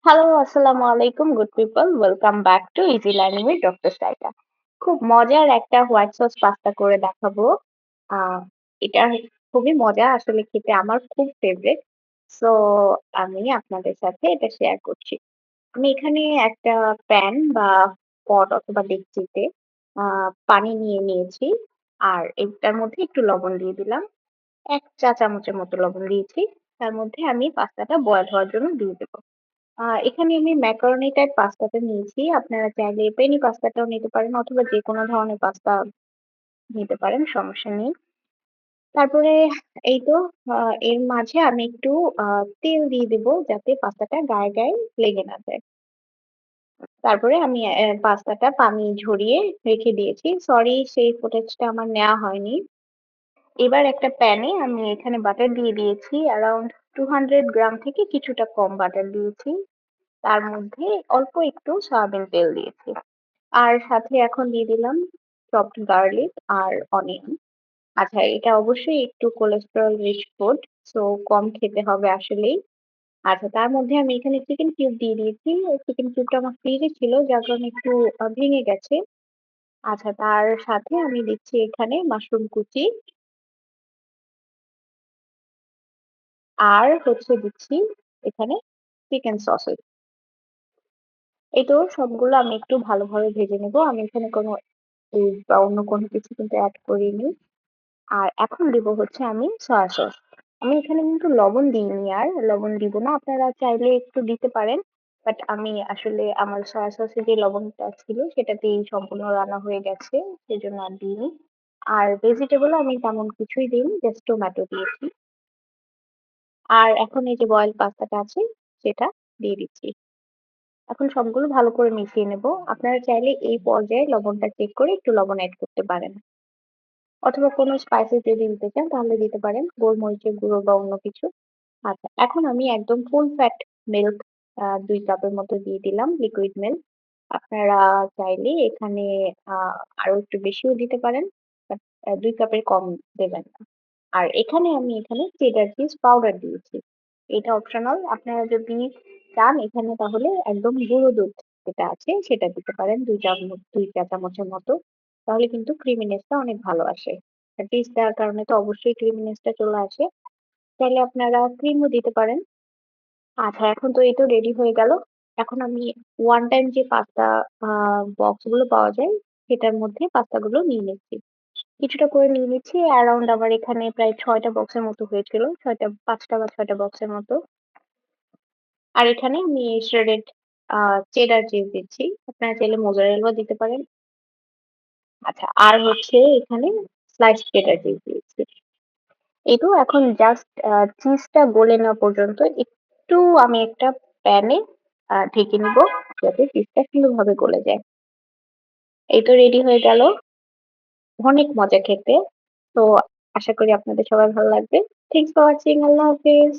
Hello, আসসালামু আলাইকুম good people. Welcome back to easy learning with doctor Saida. খুব মজার একটা হোয়াইট সস পাস্তা করে দেখাবো। আ এটা খুবই মজা আসলে খেতে আমার খুব ফেভারিট। সো আমি আপনাদের সাথে এটা শেয়ার করছি। আমি এখানে একটা প্যান বা পট অথবা ডেকচিতে আ পানি নিয়ে নিয়েছি। আর এটার মধ্যে একটু লবণ দিয়ে দিলাম। ১ চা চামচের মতো লবণ দিয়েছি। তার মধ্যে আমি পাস্তাটা বয়েল হওয়ার জন্য দিয়ে দেব। এখানে আমি ম্যাকারনি টাইপ পাস্তাটা নিয়েছি। আপনারা চাইলে পেনি পাস্তাটাও নিতে পারেন অথবা যেকোনো ধরনের পাস্তা নিতে পারেন, সমস্যা নেই। তারপরে এই তো আ এর মাঝে আমি একটু আ তেল দিয়ে দিব যাতে পাস্তাটা গায়ে লেগে না যায়। তারপরে আমি পাস্তাটা পানি ঝরিয়ে রেখে দিয়েছি। সরি সেই ফুটেজটা আমার নেয়া হয়নি। এবার একটা প্যানে আমি এখানে বাটার দিয়ে দিয়েছি। অ্যারাউন্ড 200 গ্রাম থেকে কিছুটা কম বাটার দিয়েছি। তার মধ্যে অল্প একটু সয়াবিন তেল দিয়েছি। আর সাথে এখন দিয়ে দিলাম চপড গার্লিক আর অনিয়ন। আচ্ছা, এটা অবশ্যই একটু কোলেস্টেরল রিচ ফুড, সো কম খেতে হবে আসলেই। আচ্ছা, তার মধ্যে আমি এখানে চিকেন কিউব দিয়ে দিয়েছি। চিকেন কিউবটা আমার ফ্রিজে ছিল যার কারণে একটু ভেঙে গেছে। আচ্ছা, তার সাথে আমি দিচ্ছি এখানে মাশরুম কুচি আর হচ্ছে দিচ্ছি এখানে চিকেন সসেজ। এটাও সবগুলো আমি একটু ভালোভাবে ভেজে নেব। আমি এখানে কোনো বা অন্য কোনো কিছু কিন্তু এড করিনি। আর এখন দিব হচ্ছে আমি সয়া সস। আমি এখানে কিন্তু লবণ দিইনি আর, লবণ দিব না। আপনারা চাইলে একটু দিতে পারেন। বাট আমি আসলে আমার সয়া সসে যে লবণটা ছিল সেটাতেই সম্পূর্ণ রান্না হয়ে গেছে। সেজন্য আর দিইনি। আর ভেজিটেবল আমি তেমন কিছুই দিইনি, জাস্ট টমেটো দিয়েছি। আর এখন এই যে বয়েলড পাস্তাটা আছে সেটা দিয়ে দিচ্ছি। এখন সবগুলো ভালো করে মিশিয়ে নেব। আপনারা চাইলে এই পর্যায়ে লবণটা চেক করে একটু লবণ এড করতে পারেন। অথবা কোনো স্পাইসেস যদি দিতে চান তাহলে দিতে পারেন। গোলমরিচের গুঁড়ো বা অন্য কিছু। আচ্ছা, এখন আমি একদম ফুল ফ্যাট মিল্ক ২ কাপের মতো দিয়ে দিলাম, লিকুইড মিল্ক। আপনারা চাইলে এখানে আ আরো একটু বেশিও দিতে পারেন। বাট ২ কাপের কম দেবেন না। আর এখানে চেডার চিজ পাউডার দিয়েছি। এটা অপশনাল। আপনারা যদি চান এখানে তাহলে একদম গুঁড়ো দুধ যেটা আছে সেটা দিতে পারেন ২ চা চামচের মতো। তাহলে কিন্তু ক্রিমিনেস টা অনেক ভালো আসে। আর চিজ দেওয়ার কারণে তো অবশ্যই ক্রিমিনেস টা চলে আসে। চাইলে আপনারা ক্রিমও দিতে পারেন। আচ্ছা, এখন তো এই তো রেডি হয়ে গেল। এখন আমি ওয়ান টাইম যে পাস্তা আ বক্স গুলো পাওয়া যায় সেটার মধ্যে পাস্তাগুলো নিয়ে নিচ্ছি। কিছুটা করে নিয়ে নিচ্ছি। অ্যারাউন্ড আমার এখানে প্রায় ৬ টা বক্সের মতো হয়েছিল। ৫ টা বা ৬ টা বক্সের মতো। আর এখানে আমি শ্রেডেড আ চেডার চিজ দিচ্ছি। আপনারা চাইলে মোজারেলাও দিতে পারেন। আচ্ছা, আর হচ্ছে এখানে স্লাইসড চেডার চিজ দিয়েছি। এই তো এখন জাস্ট চিজটা গলে না পর্যন্ত একটু আমি একটা প্যানে ঢেকে নিব যাতে চিজটা সুন্দরভাবে গলে যায়। এই তো রেডি হয়ে গেল। অনেক মজা খেতে। তো আশা করি আপনাদের সবার ভালো লাগবে। Thanks for watching. আল্লাহ হাফেজ।